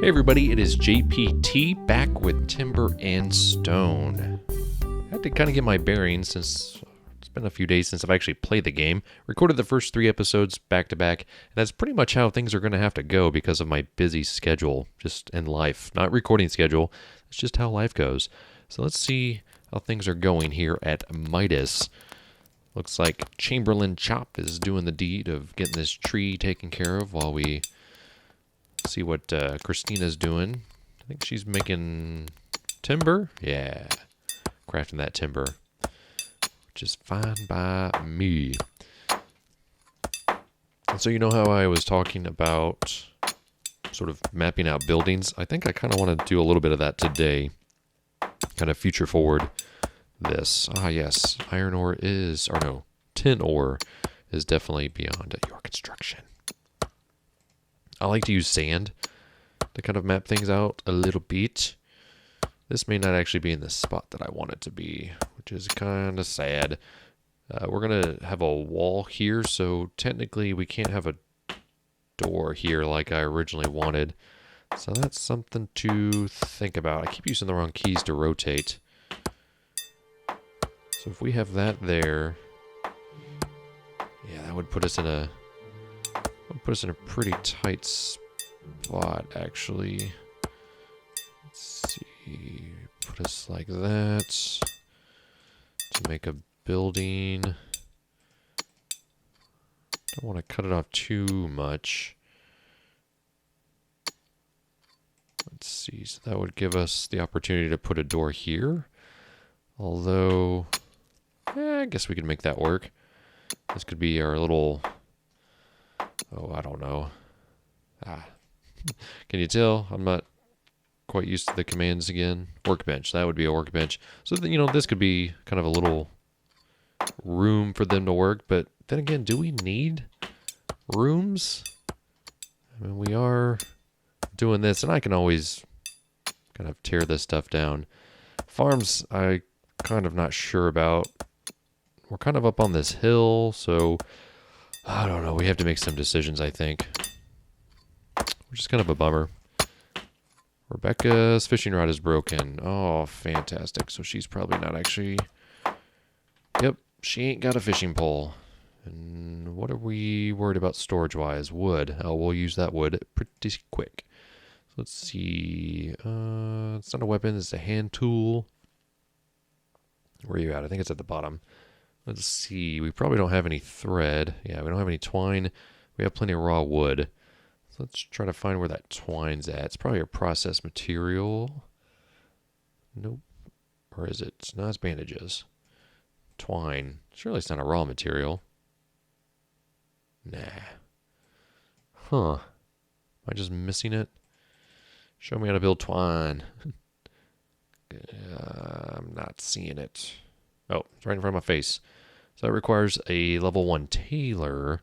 Hey everybody, it is JPT back with Timber and Stone. I had to kind of get my bearings since it's been a few days since I've actually played the game. Recorded the first 3 episodes back to back, and that's pretty much how things are going to have to go because of my busy schedule, just in life. Not recording schedule, it's just how life goes. So let's see how things are going here at Midas. Looks like Chamberlain Chop is doing the deed of getting this tree taken care of while we see what Christina's doing. I think she's making timber. Yeah, crafting that timber, which is fine by me. And so you know how I was talking about sort of mapping out buildings? I think I kind of want to do a little bit of that today. Kind of future forward this. Ah, yes, iron ore is, or no, tin ore is definitely beyond your construction. I like to use sand to kind of map things out a little bit. This may not actually be in the spot that I want it to be, which is kind of sad. We're going to have a wall here, so technically we can't have a door here like I originally wanted. So that's something to think about. I keep using the wrong keys to rotate. So if we have that there, yeah, that would put us in a pretty tight spot, actually. Let's see, put us like that to make a building. Don't want to cut it off too much. Let's see, so that would give us the opportunity to put a door here. Although, I guess we could make that work. This could be our little, I don't know. Can you tell? I'm not quite used to the commands again. Workbench. That would be a workbench. So, this could be kind of a little room for them to work. But then again, do we need rooms? I mean, we are doing this, and I can always kind of tear this stuff down. Farms, I kind of not sure about. We're kind of up on this hill, so I don't know. We have to make some decisions, I think. Which is kind of a bummer. Rebecca's fishing rod is broken. Oh, fantastic. So she's probably not actually... Yep, she ain't got a fishing pole. And what are we worried about storage-wise? Wood. Oh, we'll use that wood pretty quick. So let's see. It's not a weapon. It's a hand tool. Where are you at? I think it's at the bottom. Let's see. We probably don't have any thread. Yeah, we don't have any twine. We have plenty of raw wood. So let's try to find where that twine's at. It's probably a processed material. Nope. Or is it? No, it's bandages. Twine. Surely it's not a raw material. Nah. Huh. Am I just missing it? Show me how to build twine. I'm not seeing it. Oh, it's right in front of my face. So that requires a level 1 tailor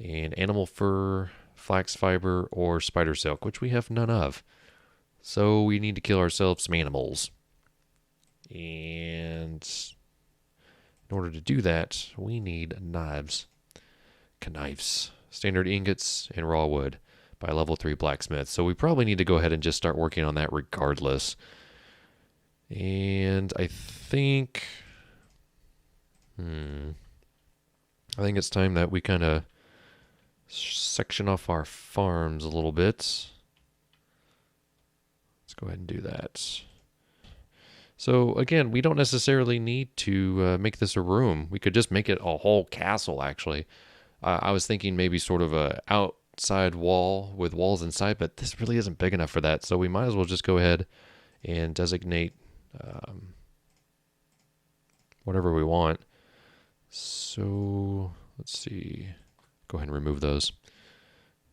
and animal fur, flax fiber, or spider silk, which we have none of. So we need to kill ourselves some animals. And in order to do that, we need knives. Knives. Standard ingots and raw wood by a level 3 blacksmith. So we probably need to go ahead and just start working on that regardless. And I think... I think it's time that we kind of section off our farms a little bit. Let's go ahead and do that. So again, we don't necessarily need to make this a room. We could just make it a whole castle, actually. I was thinking maybe sort of a outside wall with walls inside, but this really isn't big enough for that. So we might as well just go ahead and designate whatever we want. So let's see. Go ahead and remove those.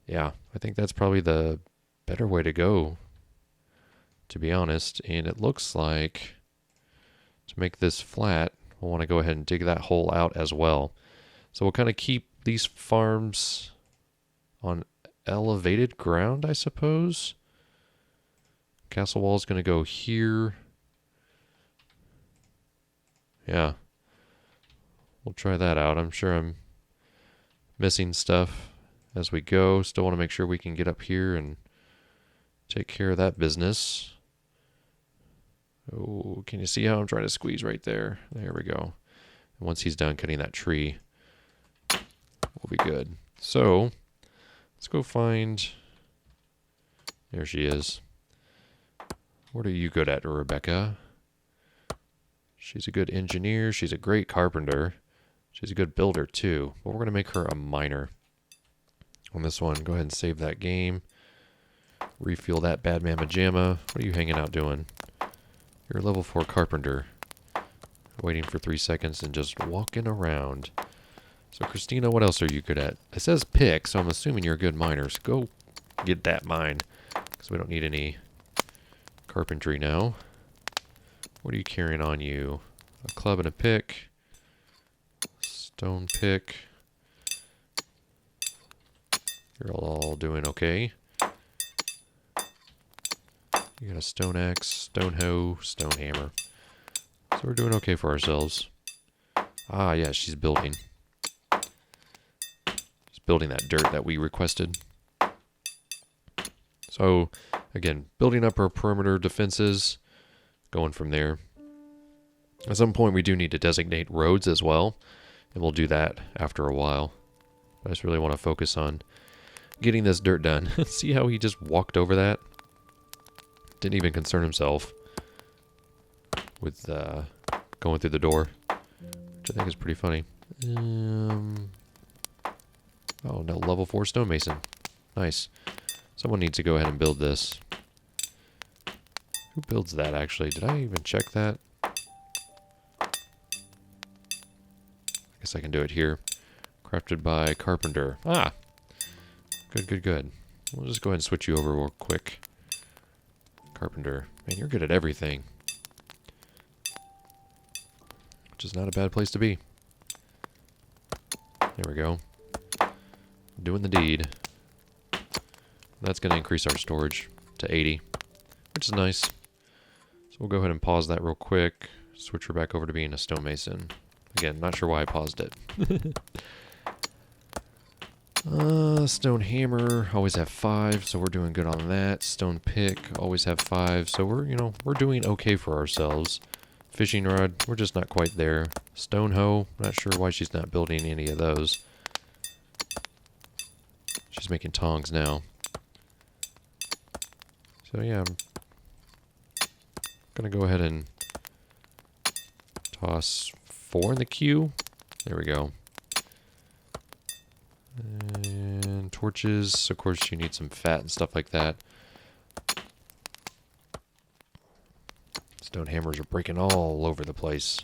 Yeah, I think that's probably the better way to go, to be honest. And it looks like to make this flat, we'll want to go ahead and dig that hole out as well. So we'll kind of keep these farms on elevated ground, I suppose. Castle wall is going to go here. Yeah. We'll try that out. I'm sure I'm missing stuff as we go. Still want to make sure we can get up here and take care of that business. Oh, can you see how I'm trying to squeeze right there? There we go. And once he's done cutting that tree, we'll be good. So, let's go find... There she is. What are you good at, Rebecca? She's a good engineer. She's a great carpenter. She's a good builder, too. But we're going to make her a miner. On this one, go ahead and save that game. Refuel that bad mamma jamma. What are you hanging out doing? You're a level 4 carpenter. Waiting for 3 seconds and just walking around. So, Christina, what else are you good at? It says pick, so I'm assuming you're a good miner. So go get that mine. Because we don't need any carpentry now. What are you carrying on you? A club and a pick. Stone pick. You're all doing okay. You got a stone axe, stone hoe, stone hammer. So we're doing okay for ourselves. Ah, yeah, she's building. She's building that dirt that we requested. So, again, building up our perimeter defenses, going from there. At some point, we do need to designate roads as well, and we'll do that after a while. I just really want to focus on getting this dirt done. See how he just walked over that? Didn't even concern himself with going through the door, which I think is pretty funny. Oh, no, level 4 stonemason. Nice. Someone needs to go ahead and build this. Who builds that, actually? Did I even check that? I guess I can do it here. Crafted by carpenter. Ah! Good, good, good. We'll just go ahead and switch you over real quick. Carpenter. Man, you're good at everything. Which is not a bad place to be. There we go. Doing the deed. That's going to increase our storage to 80, which is nice. So we'll go ahead and pause that real quick. Switch her back over to being a stonemason. Again, not sure why I paused it. Stone hammer, always have 5, so we're doing good on that. Stone pick, always have 5, so we're doing okay for ourselves. Fishing rod, we're just not quite there. Stone hoe, not sure why she's not building any of those. She's making tongs now. So yeah, I'm gonna go ahead and toss 4 in the queue. There we go. And torches, of course you need some fat and stuff like that. Stone hammers are breaking all over the place.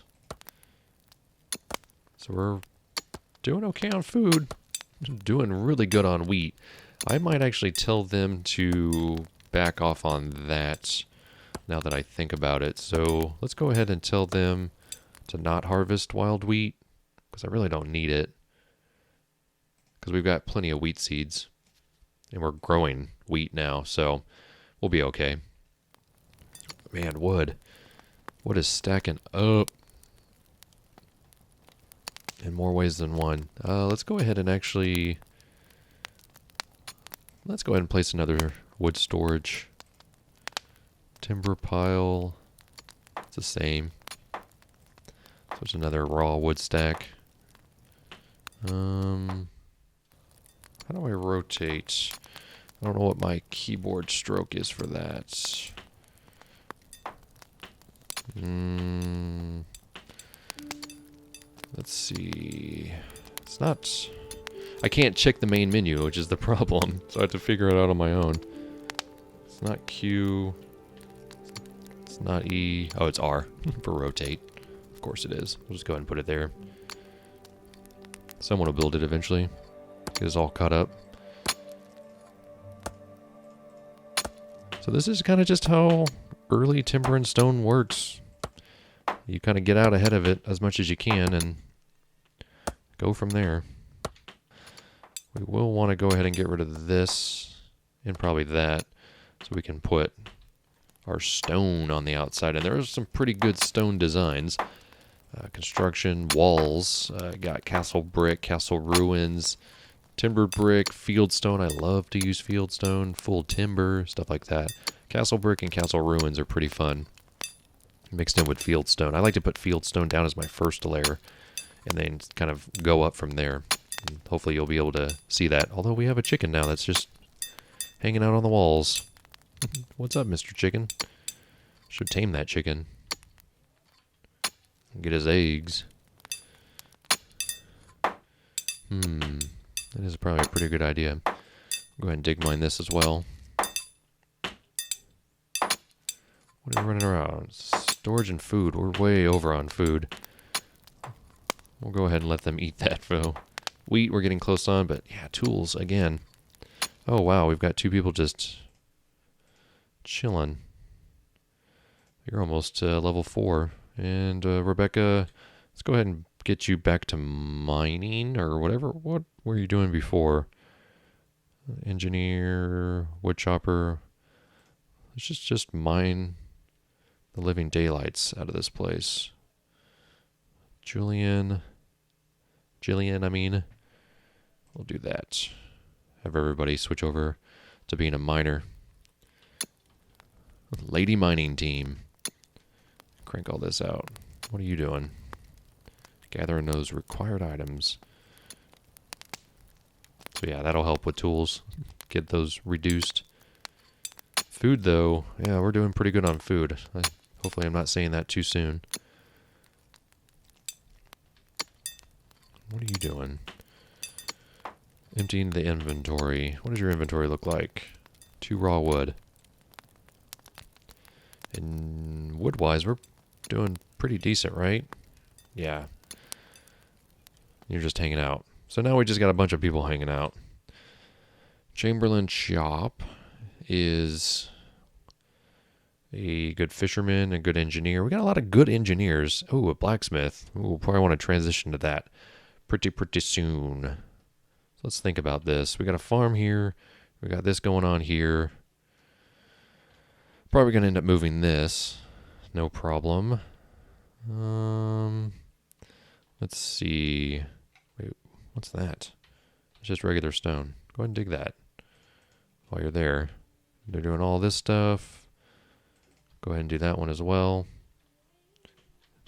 So we're doing okay on food. Doing really good on wheat. I might actually tell them to back off on that now that I think about it. So let's go ahead and tell them to not harvest wild wheat because I really don't need it. Because we've got plenty of wheat seeds. And we're growing wheat now, so we'll be okay. Man, wood. Wood is stacking up. In more ways than one. Let's go ahead and actually... Let's go ahead and place another wood storage. Timber pile. It's the same. So it's another raw wood stack. How do I rotate? I don't know what my keyboard stroke is for that. Let's see. It's not... I can't check the main menu, which is the problem. So I have to figure it out on my own. It's not Q. It's not E. Oh, it's R for rotate. Of course it is. We'll just go ahead and put it there. Someone will build it eventually. Get us all caught up. So this is kind of just how early timber and stone works. You kind of get out ahead of it as much as you can and go from there. We will want to go ahead and get rid of this and probably that so we can put our stone on the outside. And there are some pretty good stone designs. Construction, walls, got castle brick, castle ruins, Timber brick, fieldstone. I love to use fieldstone, full timber, stuff like that. Castle brick and castle ruins are pretty fun. Mixed in with fieldstone. I like to put fieldstone down as my first layer and then kind of go up from there. And hopefully you'll be able to see that. Although we have a chicken now that's just hanging out on the walls. What's up, Mr. Chicken? Should tame that chicken. Get his eggs. That is probably a pretty good idea. Go ahead and dig mine this as well. What are we running around? Storage and food. We're way over on food. We'll go ahead and let them eat that, though. Wheat we're getting close on, but yeah, tools again. Oh, wow, we've got 2 people just chilling. You're almost level 4. And Rebecca, let's go ahead and get you back to mining or whatever. What were you doing before? Engineer, wood chopper. Let's just mine the living daylights out of this place. Jillian, I mean. We'll do that. Have everybody switch over to being a miner. Lady mining team. Crank all this out. What are you doing? Gathering those required items. So yeah, that'll help with tools. Get those reduced. Food though, yeah, we're doing pretty good on food. Hopefully I'm not saying that too soon. What are you doing? Emptying the inventory. What does your inventory look like? 2 raw wood. And wood-wise, we're doing pretty decent, right? Yeah. You're just hanging out. So now we just got a bunch of people hanging out. Chamberlain Shop is a good fisherman, a good engineer. We got a lot of good engineers. Oh, a blacksmith. Ooh, probably want to transition to that pretty soon. So let's think about this. We got a farm here. We got this going on here. Probably going to end up moving this. No problem. Let's see. Wait, what's that? It's just regular stone. Go ahead and dig that while you're there. They're doing all this stuff. Go ahead and do that one as well.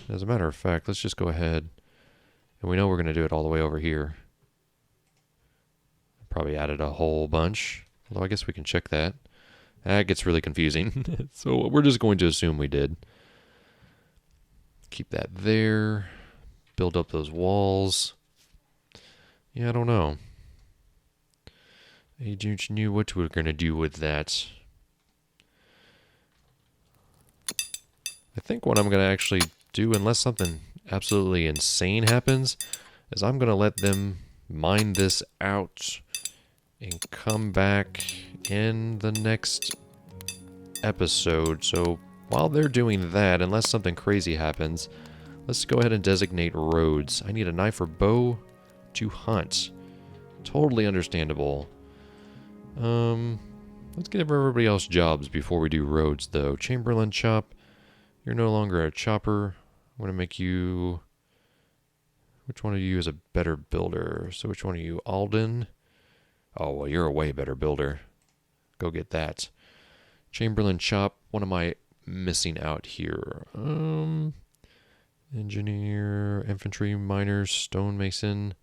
As a matter of fact, let's just go ahead. And we know we're going to do it all the way over here. Probably added a whole bunch. Although I guess we can check that. That gets really confusing. So we're just going to assume we did. Keep that there. Build up those walls. Yeah, I don't know. Agent knew what we're going to do with that. I think what I'm going to actually do, unless something absolutely insane happens, is I'm going to let them mine this out and come back in the next episode. So while they're doing that, unless something crazy happens, let's go ahead and designate roads. I need a knife or bow to hunt. Totally understandable. Let's give everybody else jobs before we do roads, though. Chamberlain Chop, you're no longer a chopper. I'm going to make you... Which one of you is a better builder? So which one are you? Alden? Oh, well, you're a way better builder. Go get that. Chamberlain Chop, what am I missing out here? Engineer, infantry, miners, stonemason.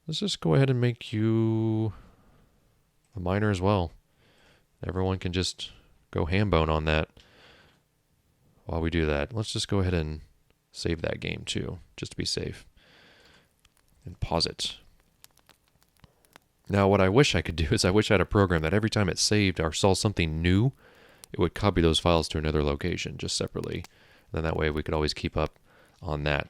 Let's just go ahead and make you a miner as well. Everyone can just go ham-bone on that while we do that. Let's just go ahead and save that game too, just to be safe. And pause it. Now, what I wish I could do is I wish I had a program that every time it saved or saw something new, it would copy those files to another location just separately. And then that way we could always keep up on that.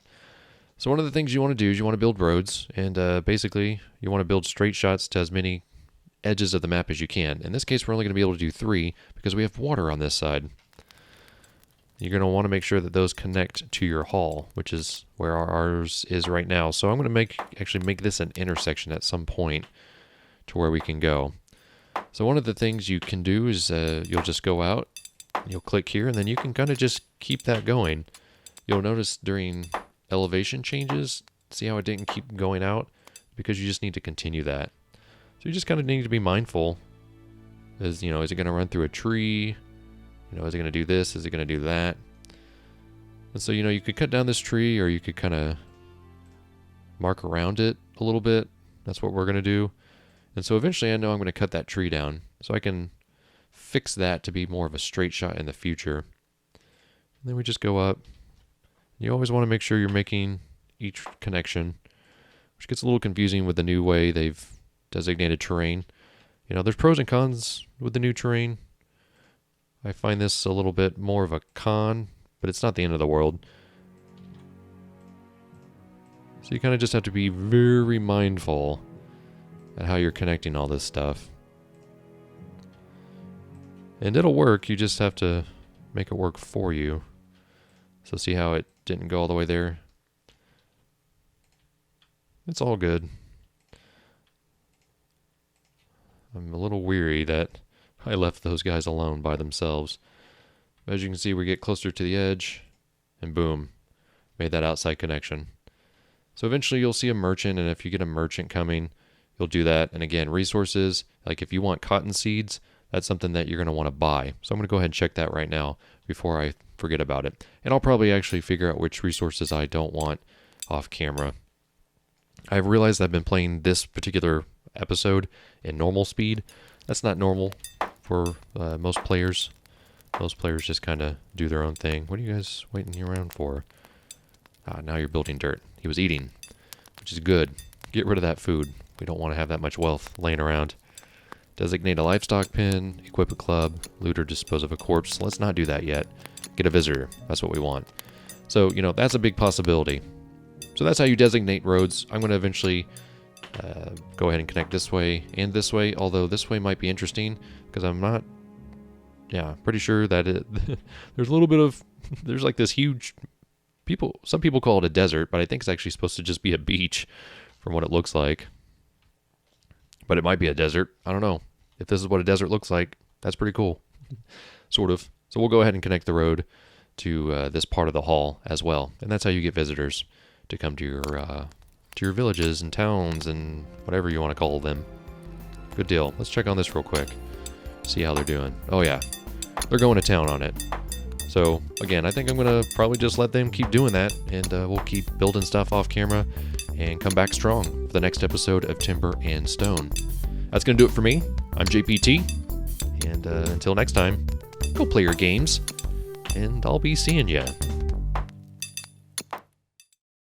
So one of the things you want to do is you want to build roads, and basically you want to build straight shots to as many edges of the map as you can. In this case, we're only going to be able to do 3 because we have water on this side. You're going to want to make sure that those connect to your hall, which is where ours is right now. So I'm going to actually make this an intersection at some point to where we can go. So one of the things you can do is you'll just go out, you'll click here, and then you can kind of just keep that going. You'll notice during elevation changes, see how it didn't keep going out? because you just need to continue that. So you just kind of need to be mindful. Is it going to run through a tree? Is it going to do this? Is it going to do that? And so, you could cut down this tree, or you could kind of mark around it a little bit. That's what we're going to do. And so eventually I know I'm going to cut that tree down so I can fix that to be more of a straight shot in the future. And then we just go up. You always want to make sure you're making each connection, which gets a little confusing with the new way they've designated terrain. There's pros and cons with the new terrain. I find this a little bit more of a con, but it's not the end of the world. So you kind of just have to be very mindful at how you're connecting all this stuff. And it'll work, you just have to make it work for you. So see how it didn't go all the way there? It's all good. I'm a little weary that I left those guys alone by themselves. As you can see, we get closer to the edge, and boom, made that outside connection. So eventually you'll see a merchant, and if you get a merchant coming, you'll do that. And again, resources, like if you want cotton seeds, that's something that you're going to want to buy. So I'm going to go ahead and check that right now before I forget about it. And I'll probably actually figure out which resources I don't want off camera. I've realized I've been playing this particular episode in normal speed. That's not normal for most players. Most players just kind of do their own thing. What are you guys waiting around for? Now you're building dirt. He was eating, which is good. Get rid of that food. We don't want to have that much wealth laying around. Designate a livestock pen, equip a club, loot or dispose of a corpse. Let's not do that yet. Get a visitor. That's what we want. So, that's a big possibility. So that's how you designate roads. I'm going to eventually go ahead and connect this way and this way, although this way might be interesting because I'm not, pretty sure that there's a little bit of, there's like this huge, some people call it a desert, but I think it's actually supposed to just be a beach from what it looks like. But it might be a desert. I don't know. If this is what a desert looks like, that's pretty cool. Sort of. So we'll go ahead and connect the road to this part of the hall as well. And that's how you get visitors to come to your villages and towns and whatever you want to call them. Good deal. Let's check on this real quick. See how they're doing. Oh yeah. They're going to town on it. So again, I think I'm going to probably just let them keep doing that, and we'll keep building stuff off camera and come back strong for the next episode of Timber and Stone. That's going to do it for me. I'm JPT, and until next time, go play your games, and I'll be seeing ya.